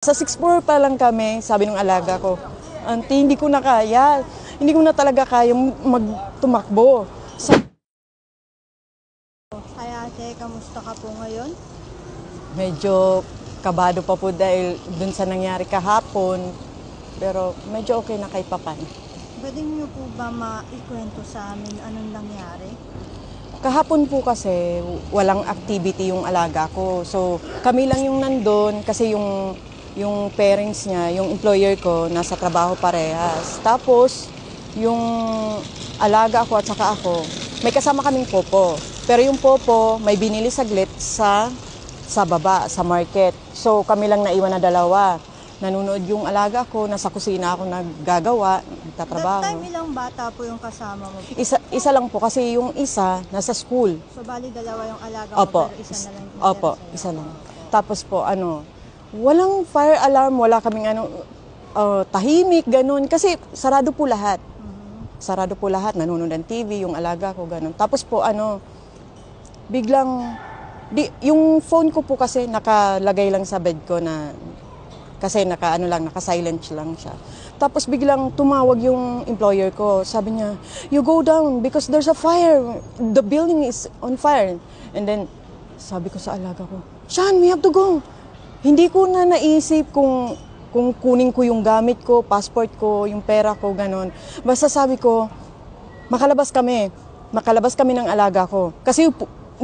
Sa 6'4" pa lang kami, sabi ng alaga ko, "Auntie, hindi ko na kaya. Hindi ko na talaga kaya magtumakbo." Kaya ate, kamusta ka po ngayon? Medyo kabado pa po dahil dun sa nangyari kahapon. Pero medyo okay na kahit papaano. Pwede niyo po ba maikwento sa amin anong nangyari? Kahapon po kasi walang activity yung alaga ko. So kami lang yung nandun kasi yung parents niya, yung employer ko, nasa trabaho parehas. Tapos, yung alaga ko at saka ako, may kasama kaming popo. Pero yung popo, may binili saglit sa baba, sa market. So, kami lang naiwan na dalawa. Nanonood yung alaga ko, nasa kusina ako naggagawa, nagtatrabaho. That time ilang bata po yung kasama mo po? Isa lang po kasi yung isa nasa school. So, bali dalawa yung alaga Opo. mo, pero isa na lang yung Opo, isa lang. Tapos po, walang fire alarm, wala kaming tahimik, ganun. Kasi sarado po lahat. Sarado po lahat, nanonood ng TV, yung alaga ko, ganun. Tapos po, biglang, yung phone ko po kasi nakalagay lang sa bed ko na, kasi naka-silent lang siya. Tapos biglang tumawag yung employer ko. Sabi niya, "You go down because there's a fire. The building is on fire." And then, sabi ko sa alaga ko, "Sean, we have to go." Hindi ko na naisip kung kunin ko yung gamit ko, passport ko, yung pera ko, gano'n. Basta sabi ko, makalabas kami ng alaga ko. Kasi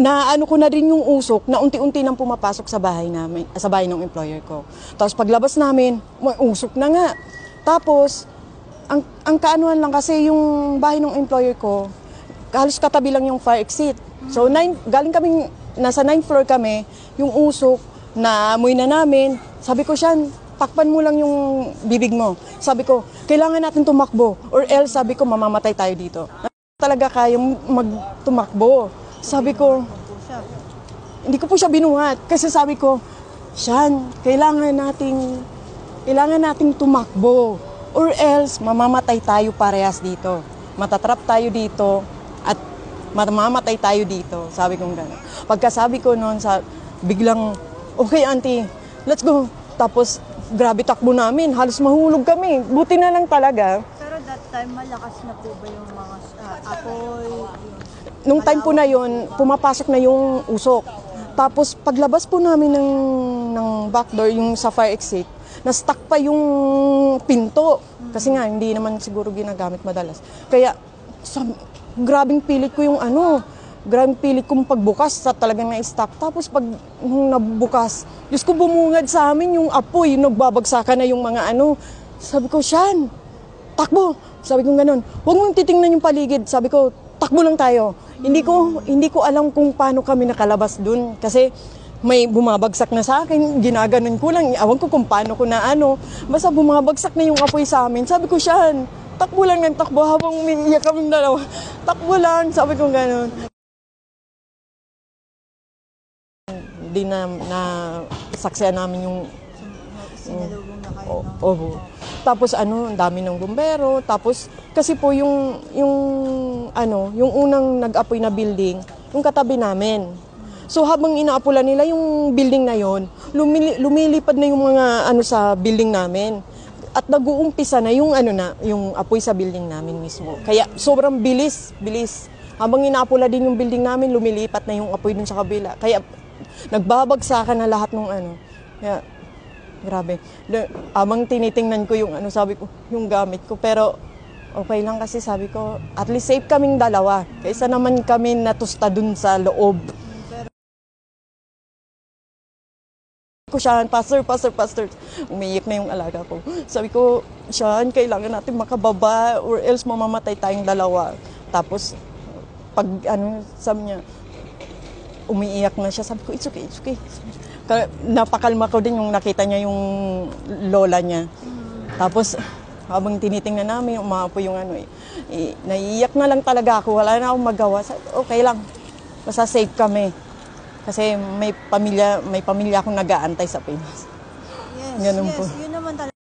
naano ko na rin yung usok na unti-unti nang pumapasok sa bahay namin, sa bahay ng employer ko. Tapos paglabas namin, may usok na nga. Tapos, ang kaanuhan lang kasi yung bahay ng employer ko, halos katabi lang yung fire exit. So, nasa 9th floor kami, yung usok, naamoy na namin. Sabi ko, "Sean, takpan mo lang yung bibig mo." Sabi ko, "Kailangan natin tumakbo or else," sabi ko, "mamamatay tayo dito." Talaga kayang magtumakbo. Sabi ko, hindi ko po siya binuhat kasi sabi ko, "Sean, kailangan nating tumakbo or else mamamatay tayo parehas dito. Matatrap tayo dito at mamamatay tayo dito." Sabi ko gano'n. Pagkasabi ko noon, biglang, "Okay, auntie, let's go." Tapos, grabe takbo namin. Halos mahulog kami. Buti na lang talaga. Pero that time, malakas na po ba yung mga apoy? Nung time po na yun, pumapasok na yung usok. Tapos, paglabas po namin ng backdoor, yung sa fire exit, na-stuck pa yung pinto. Kasi nga, hindi naman siguro ginagamit madalas. Kaya, grabing pilit ko grabing pilit kong pagbukas sa talagang na-stuck. Tapos nung nabukas, Diyos ko, bumungad sa amin yung apoy, yung nagbabagsakan na yung mga Sabi ko, "Sean, takbo." Sabi ko gano'n, "Huwag mong titingnan yung paligid." Sabi ko, "Takbo lang tayo." Hindi ko alam kung paano kami nakalabas dun. Kasi may bumabagsak na sa akin, ginaganon ko lang. Awan ko kung paano ko basta bumabagsak na yung apoy sa amin. Sabi ko, "Sean, takbo lang ng takbo habang umiiyak kaming dalawa. Takbo lang." Sabi ko gano'n. Hindi na saksiyan namin yung Sinalubong na kayo, no? Tapos ang dami ng bumbero. Tapos kasi po yung unang nag-apoy na building, yung katabi namin. So habang inaapula nila yung building na yon, lumilipad na yung mga sa building namin. At nag-uumpisa na yung yung apoy sa building namin mismo. Kaya sobrang bilis. Habang inaapula din yung building namin, lumilipat na yung apoy dun sa kabila. Kaya nagbabagsakan na lahat ng Kaya, grabe. Habang tinitingnan ko yung sabi ko, yung gamit ko. Pero, okay lang kasi sabi ko, at least safe kaming dalawa. Kaysa naman kami natusta dun sa loob. Ko, "Sean, pastor. Umiyak na yung alaga ko. Sabi ko, "Sean, kailangan natin makababa or else mamamatay tayong dalawa." Tapos, sabi niya, umiiyak na siya. Sabi ko, it's okay. Napakalma ko din yung nakita niya yung lola niya. Tapos, habang tinitingnan namin, umapoy yung naiiyak na lang talaga ako. Wala na akong magawa. Sabi, okay lang. Basta safe kami. Kasi may pamilya akong nag-aantay sa Pinas. Yes, Ganun po.